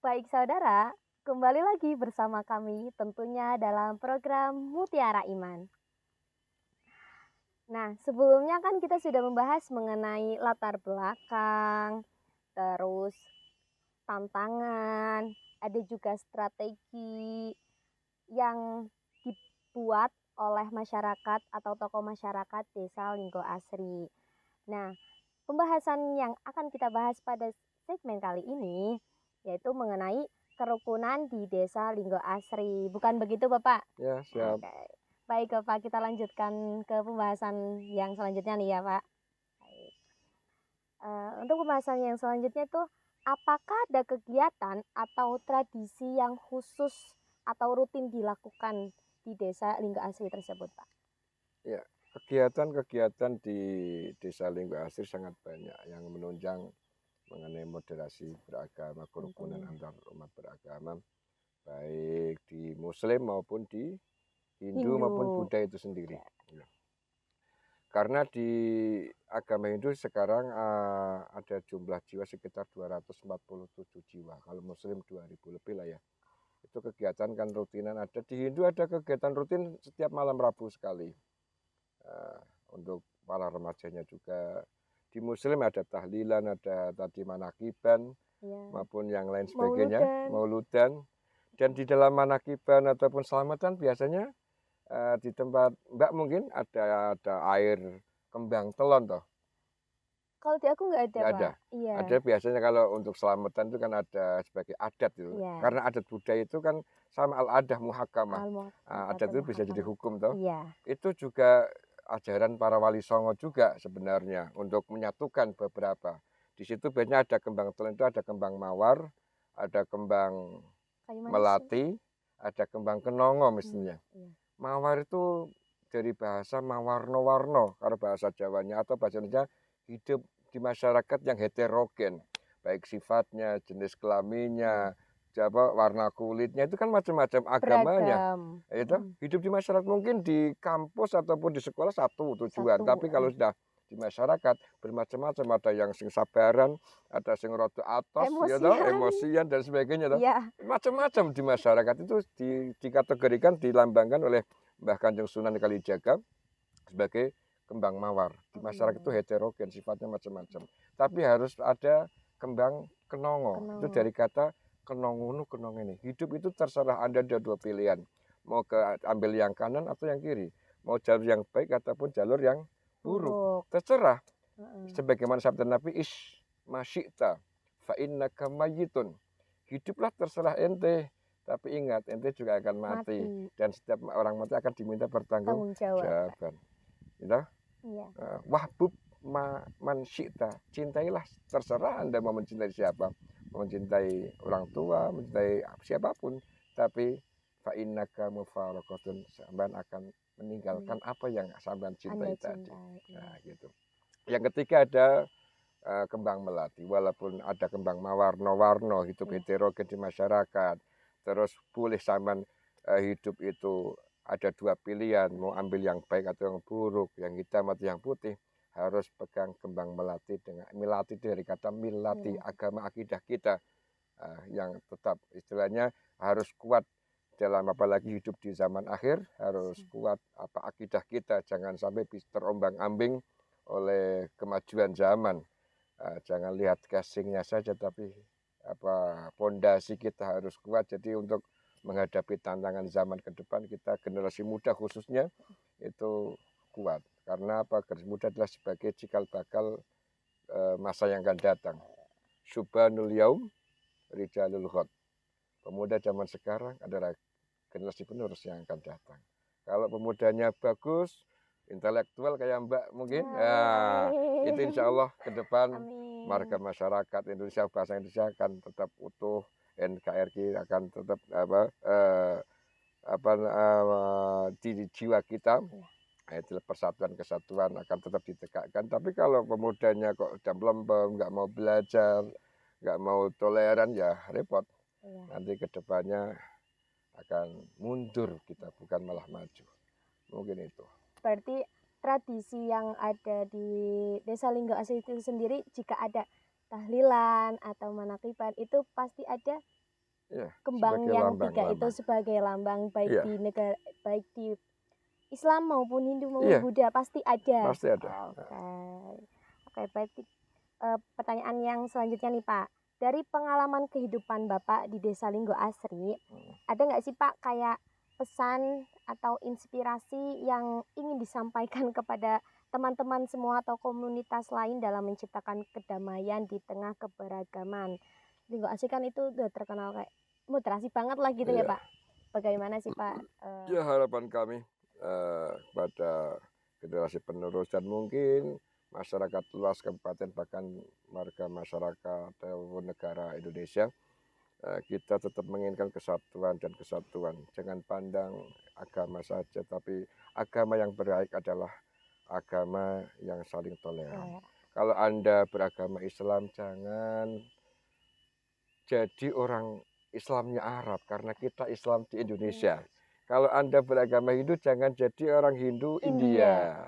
Baik saudara, kembali lagi bersama kami tentunya dalam program Mutiara Iman. Nah, sebelumnya kan kita sudah membahas mengenai latar belakang, terus tantangan, ada juga strategi yang dibuat oleh masyarakat atau tokoh masyarakat Desa Linggo Asri. Nah, pembahasan yang akan kita bahas pada segmen kali ini yaitu mengenai kerukunan di Desa Linggo Asri. Bukan begitu, Bapak? Ya, siap. Oke. Baik, Bapak, kita lanjutkan ke pembahasan yang selanjutnya nih ya, Pak. Baik. Untuk pembahasan yang selanjutnya itu, apakah ada kegiatan atau tradisi yang khusus atau rutin dilakukan di Desa Linggo Asri tersebut, Pak? Ya, kegiatan-kegiatan di Desa Linggo Asri sangat banyak yang menunjang mengenai moderasi beragama, kerukunan Tentunya. antar umat beragama, baik di Muslim maupun di Hindu maupun Hindu. Buddha itu sendiri. Ya. Ya. Karena di agama Hindu sekarang ada jumlah jiwa sekitar 247 jiwa. Kalau Muslim 2000 lebih lah ya. Itu kegiatan kan rutinan ada. Di Hindu ada kegiatan rutin setiap malam Rabu sekali. Untuk para remajanya juga. Di Muslim ada tahlilan, ada tadi manakiban, Ya. maupun yang lain sebagainya, Mauludan. mauludan. Dan di dalam manakiban ataupun selamatan biasanya di tempat Mbak mungkin ada air kembang telon toh. Kalau di aku nggak ada, Nggak ada. Pak. Iya. Ada biasanya kalau untuk selamatan itu kan ada sebagai adat itu. Iya. Karena adat budaya itu kan sama al-adah muhakamah. Adat Al-Muqaddatul itu bisa jadi Muhakkamah. hukum toh. Iya. Itu juga ajaran para wali songo juga sebenarnya untuk menyatukan beberapa. Di situ biasanya ada kembang telon itu ada kembang mawar, ada kembang Kayu manis. melati, ada kembang kenongo misalnya. Iya. Mawar itu dari bahasa mawarno-warno kalau bahasa Jawanya atau bahasa Indonesia hidup di masyarakat yang heterogen, baik sifatnya, jenis kelaminnya, warna kulitnya itu kan macam-macam agamanya. Beragam. Itu hidup di masyarakat mungkin di kampus ataupun di sekolah satu tujuan, Satu. tapi kalau sudah di masyarakat bermacam-macam, ada yang sing sabaran, ada sing rada atos, ya toh, Emosian. emosian dan sebagainya toh. Iya. Macam-macam di masyarakat itu dikategorikan, dilambangkan oleh Mbah Kanjeng Sunan Kalijaga sebagai kembang mawar. Di masyarakat itu heterogen, sifatnya macam-macam. Tapi harus ada kembang kenongo. Itu dari kata kenongunu kenong ini. Hidup itu terserah Anda, ada dua pilihan. Mau ambil yang kanan atau yang kiri. Mau jalur yang baik ataupun jalur yang buruk. Terserah. Sebagaimana sabda Nabi, ish masyikta fa innaka mayyitun. Hiduplah terserah ente. Tapi ingat, ente juga akan mati. Dan setiap orang mati akan diminta bertanggung jawaban. Gitu? Iya. Wahbub man syi'ta. Cintailah, terserah Anda mau mencintai siapa. Mau mencintai orang tua, mencintai siapapun. Tapi fa innaka mufaraqatun, sampean akan meninggalkan apa yang sampean cintai tadi. Nah, gitu. Yang ketiga ada kembang melati. Walaupun ada kembang mawarno-warno, hidup heterogen di masyarakat. Terus boleh sampean hidup itu ada dua pilihan, mau ambil yang baik atau yang buruk, yang hitam atau yang putih, harus pegang kembang melati. Dengan melati dari kata milati, agama akidah kita yang tetap istilahnya harus kuat dalam, apalagi hidup di zaman akhir, harus kuat apa akidah kita, jangan sampai terombang-ambing oleh kemajuan zaman. Jangan lihat casingnya saja, tapi apa pondasi kita harus kuat. Jadi untuk menghadapi tantangan zaman ke depan, kita generasi muda khususnya itu kuat. Karena apa? Generasi muda adalah sebagai cikal bakal masa yang akan datang. Subhanul yaum rijalul ghad. Pemuda zaman sekarang adalah generasi penerus yang akan datang. Kalau pemudanya bagus, intelektual kayak Mbak mungkin, itu insya Allah ke depan marga masyarakat Indonesia, bahasa Indonesia akan tetap utuh, NKRI akan tetap di jiwa kita. Itu persatuan kesatuan akan tetap ditegakkan. Tapi kalau pemudanya kok udah melempem, nggak mau belajar, nggak mau toleran, ya repot. Nanti ke depannya akan mundur kita, bukan malah maju. Mungkin itu. Berarti tradisi yang ada di Desa Linggo Asri itu sendiri, jika ada tahlilan atau manakiban, itu pasti ada Ya, kembang sebagai yang lambang, 3 itu lambang. sebagai lambang baik Iya, di negara, baik di Islam maupun Hindu maupun iya, Buddha pasti ada. pasti ada. Oke. Oke, berarti pertanyaan yang selanjutnya nih Pak. Dari pengalaman kehidupan Bapak di Desa Linggo Asri, ada nggak sih Pak kayak pesan atau inspirasi yang ingin disampaikan kepada teman-teman semua atau komunitas lain dalam menciptakan kedamaian di tengah keberagaman? Linggo Asri kan itu udah terkenal kayak moderasi banget lah gitu ya Iya. Pak. Bagaimana sih Pak? Ya, harapan kami kepada generasi penerus dan mungkin masyarakat luas kabupaten bahkan warga masyarakat atau negara Indonesia, kita tetap menginginkan kesatuan dan kesatuan. Jangan pandang agama saja, tapi agama yang baik adalah agama yang saling toleran. Kalau Anda beragama Islam, jangan jadi orang Islamnya Arab karena kita Islam di Indonesia. Kalau Anda beragama Hindu, jangan jadi orang Hindu India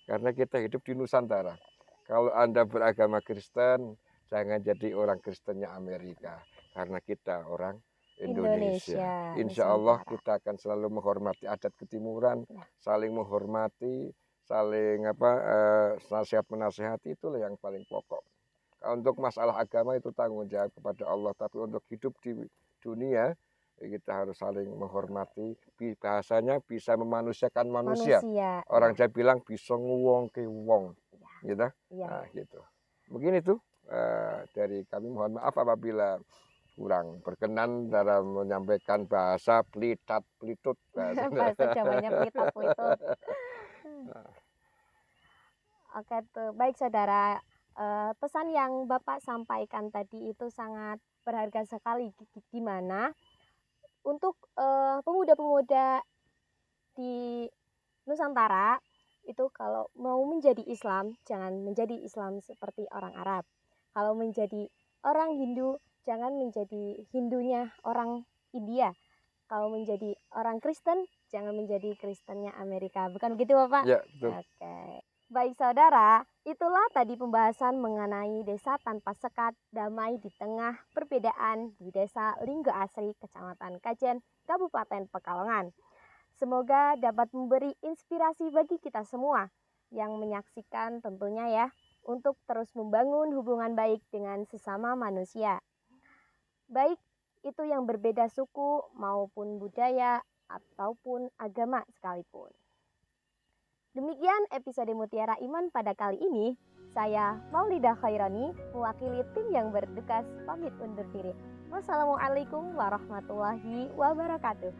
karena kita hidup di Nusantara. Kalau Anda beragama Kristen, jangan jadi orang Kristennya Amerika karena kita orang Indonesia. Insya Allah kita akan selalu menghormati adat ketimuran, saling menghormati, saling nasihat menasehati, itulah yang paling pokok. Untuk masalah agama itu tanggung jawab kepada Allah, tapi untuk hidup di dunia kita harus saling menghormati. Bahasanya bisa memanusiakan manusia. Orang Jawa bilang bisa nguwong ke wong, gitu. Nah, gitu. Mungkin itu dari kami. Mohon maaf apabila kurang berkenan dalam menyampaikan bahasa pelitat pelitut. Bahasa Jawanya pelitat pelitut. Oke tuh, baik saudara. Pesan yang Bapak sampaikan tadi itu sangat berharga sekali, gimana untuk pemuda-pemuda di Nusantara itu kalau mau menjadi Islam, jangan menjadi Islam seperti orang Arab. Kalau menjadi orang Hindu, jangan menjadi Hindunya orang India. Kalau menjadi orang Kristen, jangan menjadi Kristennya Amerika. Bukan begitu Bapak? Ya, betul. Oke. Baik saudara, itulah tadi pembahasan mengenai desa tanpa sekat, damai di tengah perbedaan di Desa Linggo Asri, Kecamatan Kajen, Kabupaten Pekalongan. Semoga dapat memberi inspirasi bagi kita semua yang menyaksikan tentunya ya, untuk terus membangun hubungan baik dengan sesama manusia. Baik itu yang berbeda suku maupun budaya ataupun agama sekalipun. Demikian episode Mutiara Iman pada kali ini. Saya Maulidah Khairani, mewakili tim yang bertugas pamit undur diri. Wassalamualaikum warahmatullahi wabarakatuh.